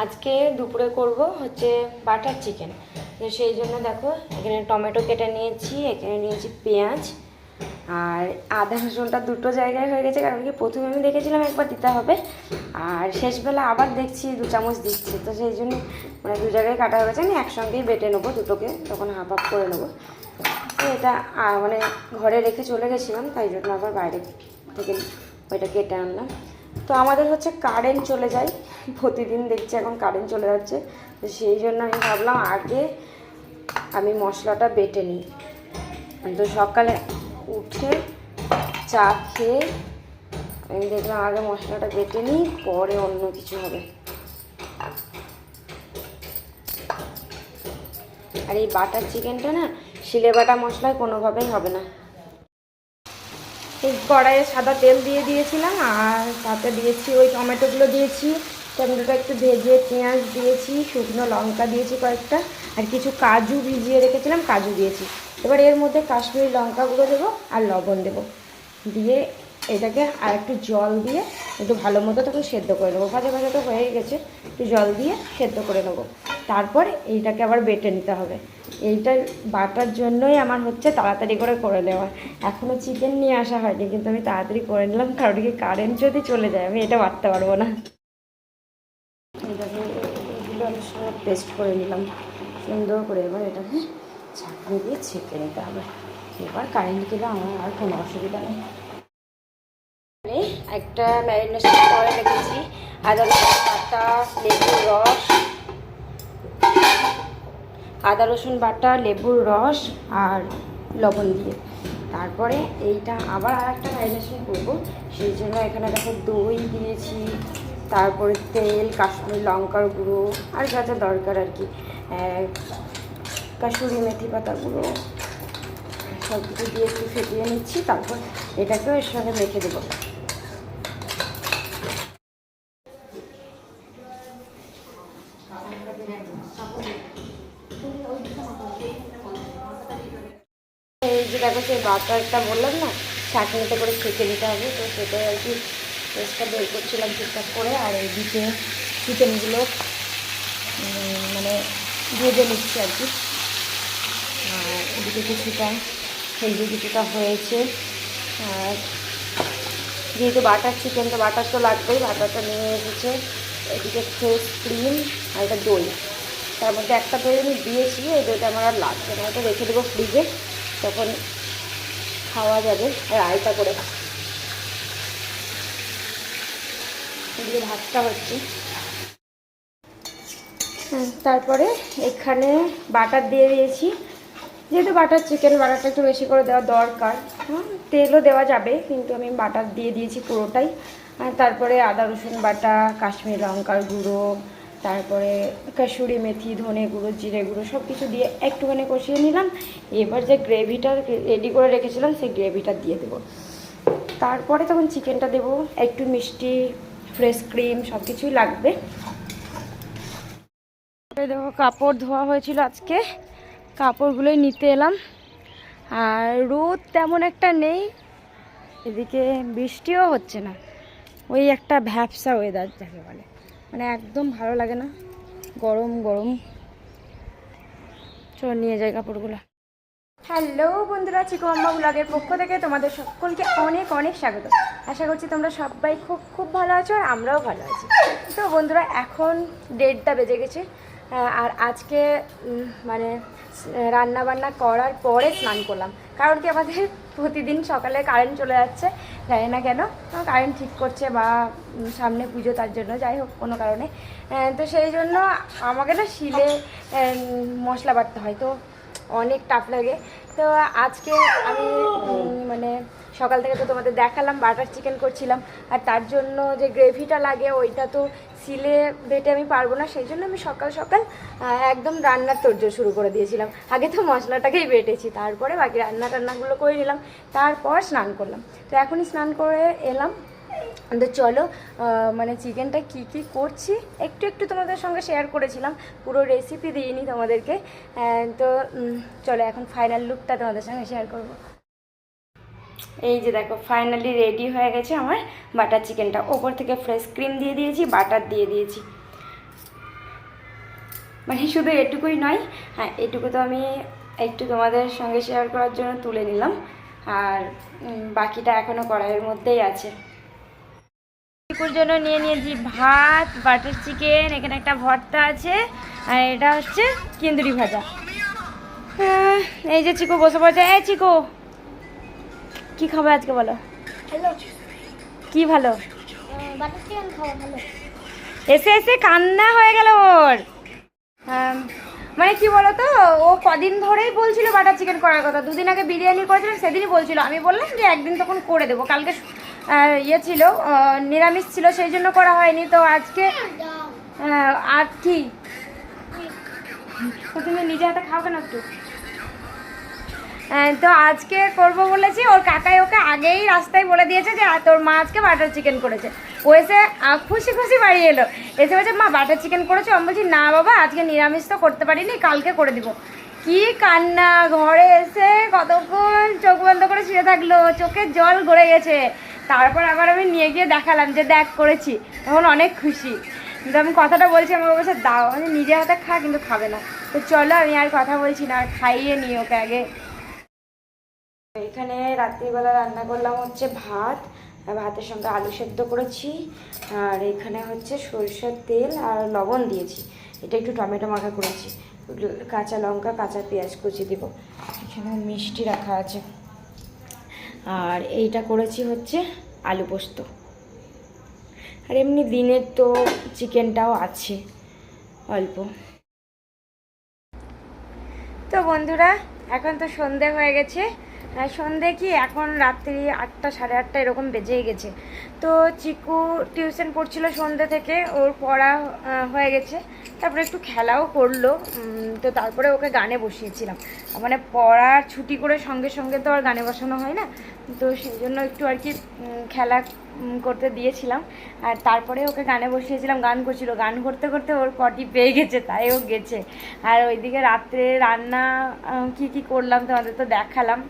আজকে দুপুরে করব হচ্ছে বাটার চিকেন। তো সেই জন্য দেখো এখানে টমেটো কেটে নিয়েছি, এখানে নিয়েছি পেঁয়াজ আর আদা রসুনটা দুটো জায়গায় হয়ে গেছে, কারণ কি প্রথমে আমি দেখেছিলাম একবার দিতে হবে আর শেষবেলা আবার দেখছি 2 চামচ দিচ্ছে, তো সেই জন্য মানে 2 জায়গায় কাটা হয়ে গেছে। আমি একসঙ্গেই বেটে নেবো দুটোকে, তখন হাফ হাফ করে নেবো। তো এটা মানে ঘরে রেখে চলে গেছিলাম, তাই জন্য আবার বাইরে থেকে ওইটা কেটে আনলাম। তো আমাদের হচ্ছে কারেন্ট চলে যায় প্রতিদিন, দেখছি এখন কারেন্ট চলে যাচ্ছে, তো সেই জন্য আমি ভাবলাম আগে আমি মশলাটা বেটে নিই। তো সকালে উঠে চা খেয়ে আমি দেখলাম আগে মশলাটা বেটে নিই, পরে অন্য কিছু হবে। আর এই বাটার চিকেনটা না শিলে বাটা মশলায় কোনোভাবেই হবে না। এই কড়াইয়ে সাদা তেল দিয়ে দিয়েছিলাম আর তাতে দিয়েছি ওই টমেটোগুলো দিয়েছি, টমেটোটা একটু ভেজে পেঁয়াজ দিয়েছি, শুকনো লঙ্কা দিয়েছি কয়েকটা, আর কিছু কাজু ভিজিয়ে রেখেছিলাম কাজু দিয়েছি। এবার এর মধ্যে কাশ্মীরি লঙ্কা গুঁড়ো দেবো আর লবণ দেবো, দিয়ে এটাকে আর একটু জল দিয়ে একটু ভালো মতো তখন সেদ্ধ করে নেবো। ভাজা ভাজা তো হয়ে গেছে, একটু জল দিয়ে সেদ্ধ করে নেবো। তারপর এইটাকে আবার বেটে নিতে হবে। এইটা বাটার জন্যই আমার হচ্ছে তাড়াতাড়ি করে নেওয়া। এখনও চিকেন নিয়ে আসা হয়নি, কিন্তু আমি তাড়াতাড়ি করে নিলাম, কারণ কি কারেন্ট যদি চলে যায় আমি এটা বাটতে পারবো না। এটাকে এগুলো আমি সব পেস্ট করে নিলাম সুন্দর করে। এবার এটাকে ছাঁকনি দিয়ে ছেঁকে নিতে হবে। এবার কারেন্ট গেলে আমার আর কোনো অসুবিধা নেই। একটা ম্যারিনেশন করে রেখেছি আদা রসুন বাটা, লেবুর রস, আদা রসুন বাটা, লেবুর রস আর লবণ দিয়ে। তারপরে এইটা আবার আর একটা ম্যারিনেশন করবো, সেই জন্য এখানে দেখো দই দিয়েছি, তারপরে তেল, কাশ্মীরি লঙ্কার গুঁড়ো আর যা যা দরকার আর কি, কাসুরি মেথি পাতা গুঁড়ো সব কিছু দিয়ে একটু ফেটিয়ে নিচ্ছি। তারপর এটাকেও এর সঙ্গে মেখে দেবো। এই যে দেখো সেই বাটারটা বললাম না চাটনিতে করে ছেঁকে নিতে হবে, তো সেটাই আর কি পেস্টটা বের করছিলাম ঠিকঠাক করে। আর এইদিকে চিকেনগুলো মানে ভেজে নিচ্ছি আর কি। আর এদিকে কিছুটা হেলদি কিছুটা হয়েছে। আর যেহেতু বাটার চিকেন, তো বাটার তো লাগবেই, বাটারটা নিয়ে এসেছে। এদিকে ফ্রেশ ক্রিম আর এটা দই, তার মধ্যে একটা দই আমি দিয়েছি, এই দইটা আমার আর লাগবে না, ওটা রেখে দেবো ফ্রিজে, তখন খাওয়া যাবে। আর আয়তা করে এদিকে ভাতটা হচ্ছে। তারপরে এখানে বাটার দিয়ে দিয়েছি, যেহেতু বাটার চিকেন বাটারটা একটু বেশি করে দেওয়া দরকার। তেলও দেওয়া যাবে, কিন্তু আমি বাটার দিয়ে দিয়েছি পুরোটাই। আর তারপরে আদা রসুন বাটা, কাশ্মীরি লঙ্কার গুঁড়ো, তারপরে কাসুরি মেথি, ধনে গুঁড়ো, জিরে গুঁড়ো সব কিছু দিয়ে একটুখানি কষিয়ে নিলাম। এবার যে গ্রেভিটা রেডি করে রেখেছিলাম সেই গ্রেভিটা দিয়ে দেবো। তারপরে তখন চিকেনটা দেবো, একটু মিষ্টি, ফ্রেশ ক্রিম সব কিছুই লাগবে। দেখো কাপড় ধোয়া হয়েছিল আজকে, কাপড়গুলোই নিতে এলাম। আর রোদ তেমন একটা নেই, এদিকে বৃষ্টিও হচ্ছে না, ওই একটা ভ্যাপসা ওয়েদার যাকে বলে, মানে একদম ভালো লাগে না, গরম গরম। চল নিয়ে যাই কাপড়গুলো। হ্যালো বন্ধুরা, চিকু মাম্মা ব্লগের পক্ষ থেকে তোমাদের সকলকে অনেক অনেক স্বাগত। আশা করছি তোমরা সবাই খুব খুব ভালো আছো আর আমরাও ভালো আছি। তো বন্ধুরা এখন 1:30টা বেজে গেছে, আর আজকে মানে রান্না বান্না করার পরে স্নান করলাম, কারণ কি আমাদের প্রতিদিন সকালে কারেন্ট চলে যাচ্ছে, জানি না কেন কারেন্ট ঠিক করছে বা সামনে পুজো তার জন্য, যাই হোক কোনো কারণে। তো সেই জন্য আমাকে না শিলে মশলা বাটতে হয়, তো অনেক টাফ লাগে। তো আজকে আমি মানে সকাল থেকে তো তোমাদের দেখালাম বাটার চিকেন করছিলাম, আর তার জন্য যে গ্রেভিটা লাগে ওইটা তো সিলে বেটে আমি পারবো না, সেই জন্য আমি সকাল সকাল একদম রান্নার তোড়জোড় শুরু করে দিয়েছিলাম। আগে তো মশলাটাকেই বেটেছি, তারপরে বাকি রান্নাগুলো করে নিলাম, তারপর স্নান করলাম। তো এখনই স্নান করে এলাম। তো চলো মানে চিকেনটা কি কি করছি একটু একটু তোমাদের সঙ্গে শেয়ার করেছিলাম, পুরো রেসিপি দিইনি তোমাদেরকে। তো চলো এখন ফাইনাল লুকটা তোমাদের সঙ্গে শেয়ার করব। এই যে দেখো ফাইনালি রেডি হয়ে গেছে আমার বাটার চিকেনটা। ওপর থেকে ফ্রেশ ক্রিম দিয়ে দিয়েছি, বাটার দিয়ে দিয়েছি। মানে শুধু এটুকুই নয়, হ্যাঁ এটুকু তো আমি একটু তোমাদের সঙ্গে শেয়ার করার জন্য তুলে নিলাম, আর বাকিটা এখনও কড়াইয়ের মধ্যেই আছে। চিকুর জন্য নিয়ে নিয়েছি ভাত, বাটার চিকেন, এখানে একটা ভর্তা আছে, আর এটা হচ্ছে কিন্দুরি ভাজা। এই যে চিকু বসে পড়েছে। এই চিকু, কি খাবে আজকে বলো? হ্যালো, কি ভালো? বাটার চিকেন খাওয়া ভালো। এসে এসে কান্না হয়ে গেল ওর। মানে কি বলতো, ও কদিন ধরেই বলছিল বাটার চিকেন করার কথা। দুদিন আগে বিরিয়ানি করেছিলাম, সেদিনই বলছিল। আমি বললাম যে একদিন তখন করে দেবো। কালকে ইয়ে ছিল, নিরামিষ ছিল, সেই জন্য করা হয়নি। তো আজকে আর কি, তো তুমি নিজে হাতে খাও কেন একটু? তো আজকে করব বলেছি। ওর কাকাই ওকে আগেই রাস্তায় বলে দিয়েছে যে তোর মা আজকে বাটার চিকেন করেছে। ও এসে খুশি খুশি বাড়ি এলো, এসে বলছে মা বাটার চিকেন করেছো? আমি বলছি না বাবা, আজকে নিরামিষ তো করতে পারিনি, কালকে করে দিব। কি কান্না! ঘরে এসে কতক্ষণ চোখ বন্ধ করে শুয়ে থাকলো, চোখের জল গড়ে গেছে। তারপর আবার আমি নিয়ে গিয়ে দেখালাম যে দেখ করেছি, তখন অনেক খুশি। কিন্তু আমি কথাটা বলছি, আমার বলছে দাও, আমি নিজে হাতে খা, কিন্তু খাবে না। তো চলো আমি আর কথা বলছি না, আর খাইয়ে নিই ওকে আগে। এখানে রাত্রিবেলা রান্না করলাম হচ্ছে ভাত, ভাতের সঙ্গে আলু সেদ্ধ করেছি, আর এখানে হচ্ছে সরষের তেল আর লবণ দিয়েছি। এটা একটু টমেটো মাখা করেছি, কাঁচা লঙ্কা কাঁচা পেঁয়াজ কুচি দিব। এখানে মিষ্টি রাখা আছে, আর এইটা করেছি হচ্ছে আলু পোস্ত। আর এমনি দিনের তো চিকেনটাও আছে অল্প। তো বন্ধুরা, এখন তো সন্ধে হয়ে গেছে। সন্ধে কি, এখন রাত্রি 8টা 8:30 এরকম বেজেই গেছে। তো চিকু টিউশন পড়ছিল সন্ধে থেকে, ওর পড়া হয়ে গেছে, তারপরে একটু খেলাও করলো। তো তারপরে ওকে গানে বসিয়েছিলাম। মানে পড়ার ছুটি করে সঙ্গে সঙ্গে তো আর গানে বসানো হয় না, তো সেই জন্য একটু আর কি খেলা করতে দিয়েছিলাম। আর তারপরে ওকে গানে বসিয়েছিলাম, গান করছিল। গান করতে করতে ওর পটি পেয়ে গেছে, তাই ও গেছে। আর ওইদিকে রাত্রে রান্না কি কি করলাম তোমাদের তো দেখালাম।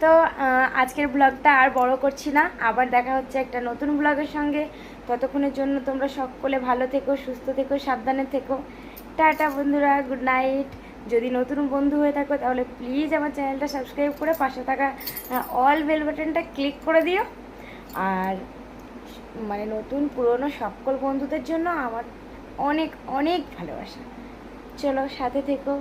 তো আজকের ব্লগটা আর বড় করছি না, আবার দেখা হচ্ছে একটা নতুন ব্লগের সঙ্গে। ততক্ষণের জন্য তোমরা সকলে ভালো থেকো, সুস্থ থেকো, সাবধানে থেকো। টাটা বন্ধুরা, গুড নাইট। যদি নতুন বন্ধু হয়ে থাকো তাহলে প্লিজ আমার চ্যানেলটা সাবস্ক্রাইব করে পাশে থাকা অল বেল বাটনটা ক্লিক করে দিও। আর মানে নতুন পুরনো সকল বন্ধুদের জন্য আমার অনেক অনেক ভালোবাসা। চলো সাথে থেকো।